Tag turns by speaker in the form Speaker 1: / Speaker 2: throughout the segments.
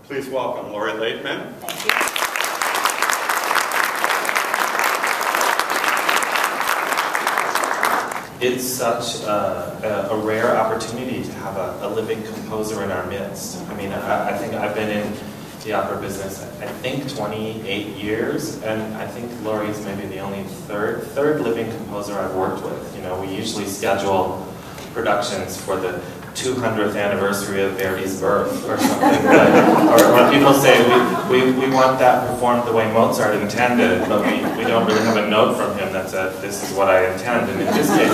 Speaker 1: Please welcome Lori Laitman.
Speaker 2: Thank you.
Speaker 3: It's such a rare opportunity to have a living composer in our midst. I mean, I think I've been in the opera business, I think 28 years, and I think Lori's maybe the only third living composer I've worked with. You know, we usually schedule productions for the 200th anniversary of Verdi's birth or something, or people say we want that performed the way Mozart intended, but we don't really have a note from him that said, this is what I intend. And in this case,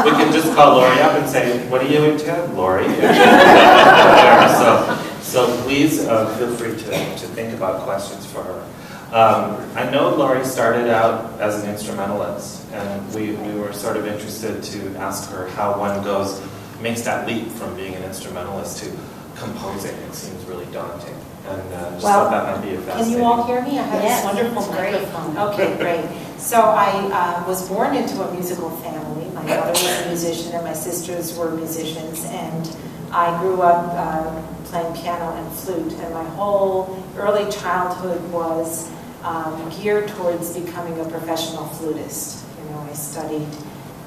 Speaker 3: we can just call Lori up and say, what do you intend, Lori? So please feel free to think about questions for her. I know Lori started out as an instrumentalist, and we were sort of interested to ask her how one makes that leap from being an instrumentalist to composing. It seems really daunting. And just thought that might be a fascinating.
Speaker 2: Can you all hear me? I have this wonderful microphone. Okay, great. So I was born into a musical family. My mother was a musician and my sisters were musicians, and I grew up playing piano and flute, and my whole early childhood was geared towards becoming a professional flutist. You know,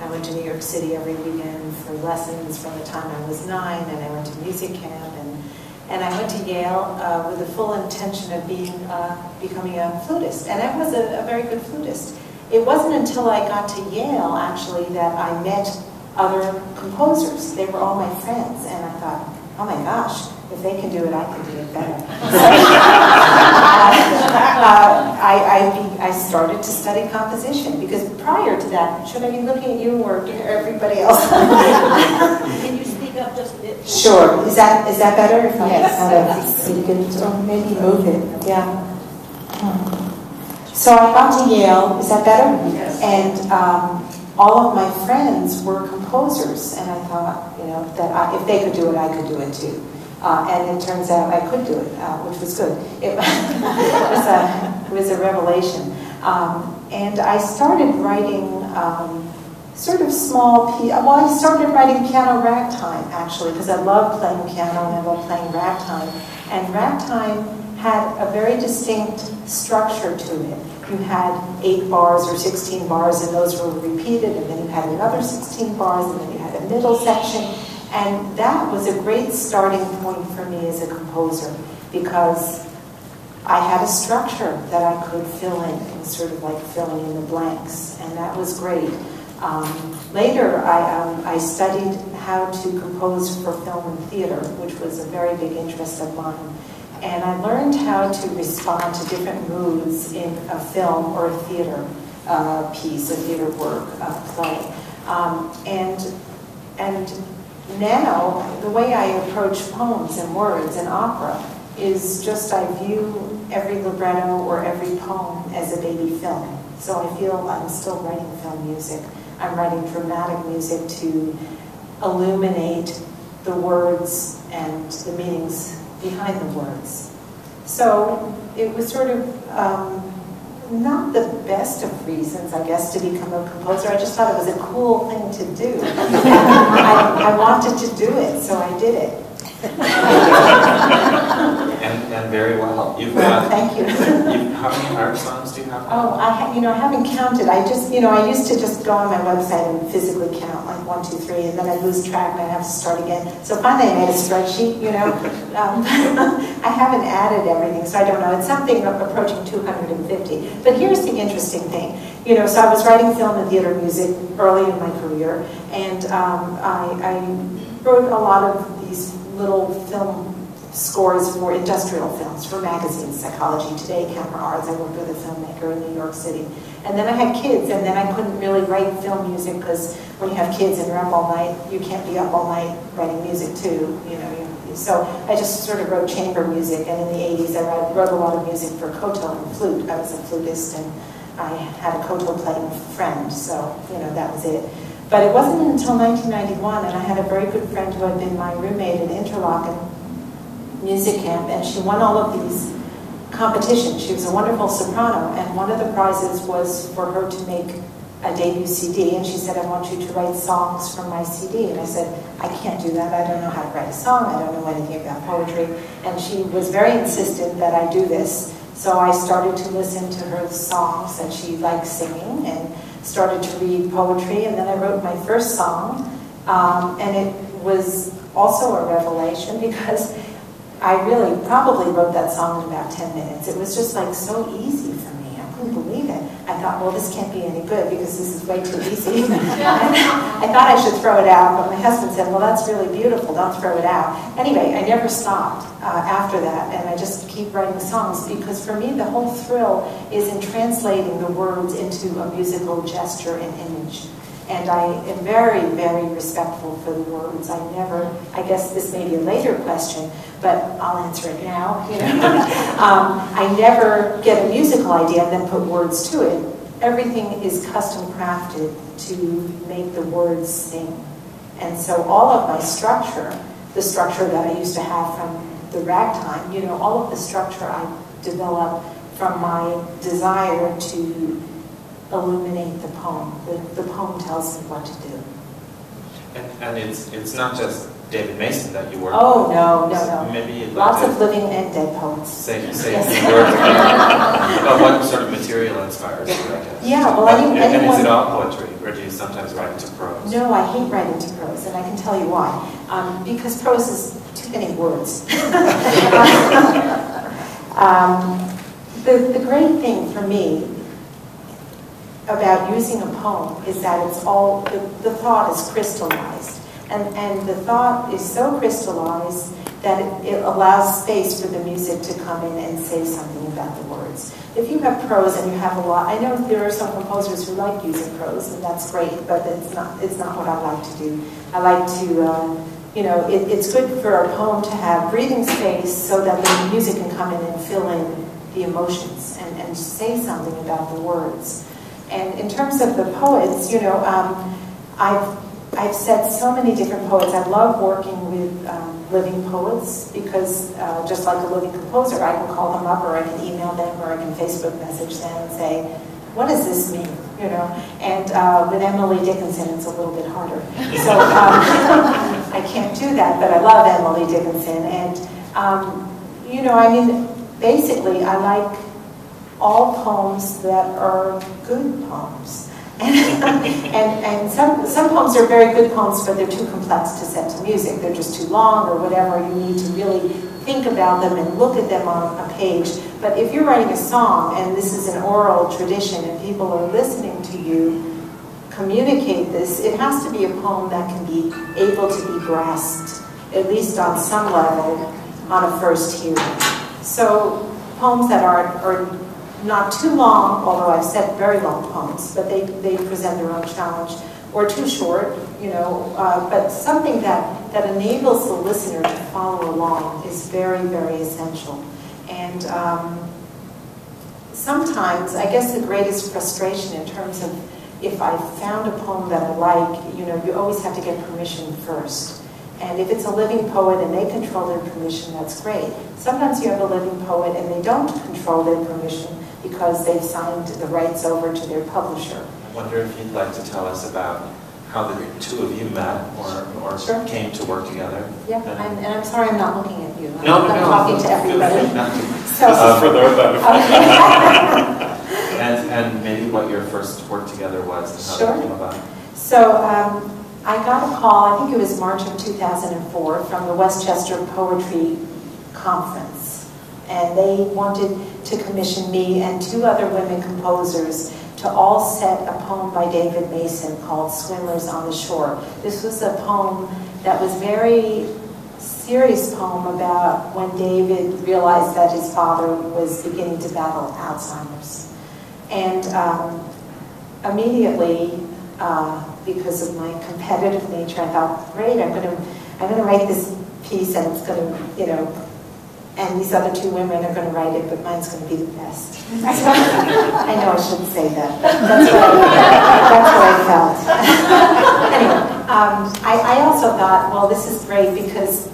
Speaker 2: I went to New York City every weekend for lessons from the time I was 9, and I went to music camp, and I went to Yale with the full intention of becoming a flutist, and I was a very good flutist. It wasn't until I got to Yale, actually, that I met other composers. They were all my friends, and I thought, oh my gosh, if they can do it, I can do it better. I started to study composition, because prior to that, should I be looking at you or everybody else?
Speaker 4: Can you speak up just a bit?
Speaker 2: Sure. Is that better? If
Speaker 4: Yes.
Speaker 2: You can maybe move it. Yeah. So I got to Yale. Is that better?
Speaker 4: Yes.
Speaker 2: And all of my friends were composers, and I thought, you know, that if they could do it, I could do it too. And it turns out I could do it, which was good. It was a revelation. And I started writing sort of small well, I started writing piano ragtime, actually, because I love playing piano and I love playing ragtime. And ragtime had a very distinct structure to it. You had 8 bars or 16 bars, and those were repeated, and then you had another 16 bars, and then you had a middle section. And that was a great starting point for me as a composer, because I had a structure that I could fill in. It was sort of like filling in the blanks, and that was great. Later, I studied how to compose for film and theater, which was a very big interest of mine. And I learned how to respond to different moods in a film or a theater piece, a theater work, play. And now, the way I approach poems and words and opera is just I view every libretto or every poem as a baby film. So I feel I'm still writing film music. I'm writing dramatic music to illuminate the words and the meanings behind the words. So it was sort of not the best of reasons, I guess, to become a composer. I just thought it was a cool thing to do. I wanted to do it, so I did it.
Speaker 3: And very well.
Speaker 2: Thank you.
Speaker 3: How many art songs do you have?
Speaker 2: Oh, I haven't counted. I used to just go on my website and physically count, like 1, 2, 3, and then I'd lose track and I'd have to start again. So finally I made a spreadsheet, you know. I haven't added everything, so I don't know. It's something approaching 250. But here's the interesting thing. You know, so I was writing film and theater music early in my career, and I wrote a lot of these little film scores for industrial films, for magazines, Psychology Today, Camera Arts. I worked with a filmmaker in New York City. And then I had kids, and then I couldn't really write film music, because when you have kids and you're up all night, you can't be up all night writing music too, you know. So I just sort of wrote chamber music, and in the 80s I wrote a lot of music for koto and flute. I was a flutist, and I had a koto playing friend, so, you know, that was it. But it wasn't until 1991, and I had a very good friend who had been my roommate at Interlochen Music Camp, and she won all of these competitions. She was a wonderful soprano, and one of the prizes was for her to make a debut CD, and she said, I want you to write songs for my CD. And I said, I can't do that. I don't know how to write a song. I don't know anything about poetry. And she was very insistent that I do this. So I started to listen to her songs that she liked singing and started to read poetry. And then I wrote my first song. And it was also a revelation because I really probably wrote that song in about 10 minutes. It was just like so easy for me. I couldn't believe it. I thought, well, this can't be any good because this is way too easy. I thought I should throw it out, but my husband said, well, that's really beautiful, don't throw it out. Anyway, I never stopped after that, and I just keep writing songs because for me, the whole thrill is in translating the words into a musical gesture and image. And I am very, very respectful for the words. I guess this may be a later question, but I'll answer it now. You know? I never get a musical idea and then put words to it. Everything is custom crafted to make the words sing. And so all of my structure, the structure that I used to have from the ragtime, you know, all of the structure I developed from my desire to illuminate the poem. The poem tells me what to do.
Speaker 3: And it's not just David Mason that you work with.
Speaker 2: Oh, no.
Speaker 3: Maybe you'd
Speaker 2: Lots
Speaker 3: like
Speaker 2: of living and dead poets.
Speaker 3: say
Speaker 2: Yes.
Speaker 3: a few words about what sort of material inspires you, I guess.
Speaker 2: Yeah, well,
Speaker 3: And
Speaker 2: anyone...
Speaker 3: is it all poetry, or do you sometimes write into prose?
Speaker 2: No, I hate writing to prose, and I can tell you why. Because prose is too many words. The great thing for me about using a poem is that it's all, the thought is crystallized. And the thought is so crystallized that it allows space for the music to come in and say something about the words. If you have prose and you have a lot, I know there are some composers who like using prose, and that's great, but it's not what I like to do. I like to, it's good for a poem to have breathing space so that the music can come in and fill in the emotions and say something about the words. And in terms of the poets, I've said so many different poets. I love working with living poets because just like a living composer, I can call them up or I can email them or I can Facebook message them and say, what does this mean? And with Emily Dickinson, it's a little bit harder. So I can't do that, but I love Emily Dickinson. And, basically, I like all poems that are good poems. And some poems are very good poems, but they're too complex to set to music. They're just too long or whatever. You need to really think about them and look at them on a page. But if you're writing a song, and this is an oral tradition, and people are listening to you communicate this, it has to be a poem that can be able to be grasped, at least on some level, on a first hearing. So poems that are not too long, although I've said very long poems, but they present their own challenge, or too short, but something that enables the listener to follow along is very, very essential. And sometimes, I guess the greatest frustration in terms of if I found a poem that I like, you always have to get permission first. And if it's a living poet and they control their permission, that's great. Sometimes you have a living poet and they don't control their permission because they've signed the rights over to their publisher.
Speaker 3: I wonder if you'd like to tell us about how the two of you met or
Speaker 2: Sure.
Speaker 3: came to work together.
Speaker 2: Yeah, and I'm sorry I'm not looking at you.
Speaker 3: No,
Speaker 2: I'm talking to everybody.
Speaker 3: This
Speaker 2: So,
Speaker 1: for their benefit.
Speaker 3: And maybe what your first work together was and how
Speaker 2: Sure.
Speaker 3: that came about.
Speaker 2: So I got a call, I think it was March of 2004, from the Westchester Poetry Conference. And they wanted to commission me and two other women composers to all set a poem by David Mason called Swimmers on the Shore. This was a poem that was very serious poem about when David realized that his father was beginning to battle Alzheimer's. And immediately, because of my competitive nature, I thought, great, I'm gonna write this piece and it's gonna, and these other two women are gonna write it, but mine's gonna be the best. So, I know I shouldn't say that. That's what I felt. Anyway, I also thought, well, this is great because,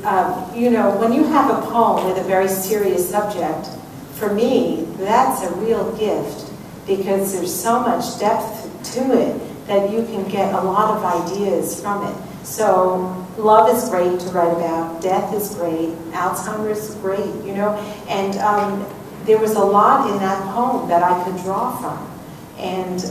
Speaker 2: when you have a poem with a very serious subject, for me, that's a real gift because there's so much depth to it that you can get a lot of ideas from it. So love is great to write about, death is great, Alzheimer's is great, you know, and there was a lot in that poem that I could draw from. And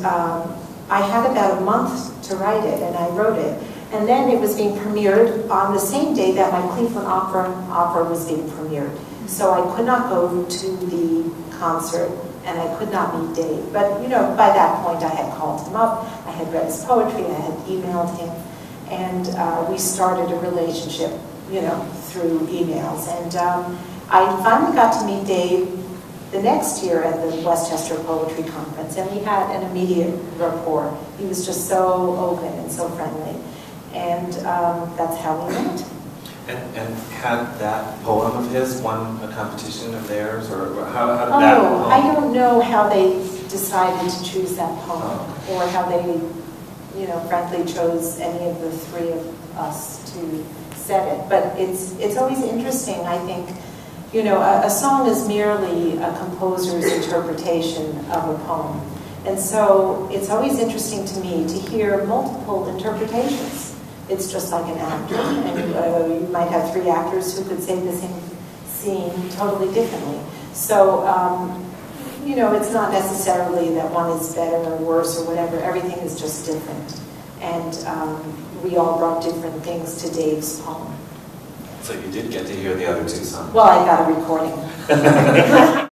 Speaker 2: I had about a month to write it, and I wrote it. And then it was being premiered on the same day that my Cleveland opera was being premiered. So I could not go to the concert, and I could not meet Dave. But, you know, by that point I had called him up, I had read his poetry, I had emailed him, and we started a relationship, you know, through emails. And I finally got to meet Dave the next year at the Westchester Poetry Conference, and we had an immediate rapport. He was just so open and so friendly, and that's how we met.
Speaker 3: And had that poem of his won a competition of theirs, or how did that poem?
Speaker 2: I don't know how they decided to choose that poem, or how they, you know, frankly chose any of the three of us to set it. But it's always interesting, I think. You know, a song is merely a composer's interpretation of a poem. And so it's always interesting to me to hear multiple interpretations. It's just like an actor, and you might have three actors who could say the same scene totally differently. So, you know, it's not necessarily that one is better or worse or whatever. Everything is just different. And we all brought different things to Dave's poem.
Speaker 3: So you did get to hear the other two songs.
Speaker 2: Well, I got a recording.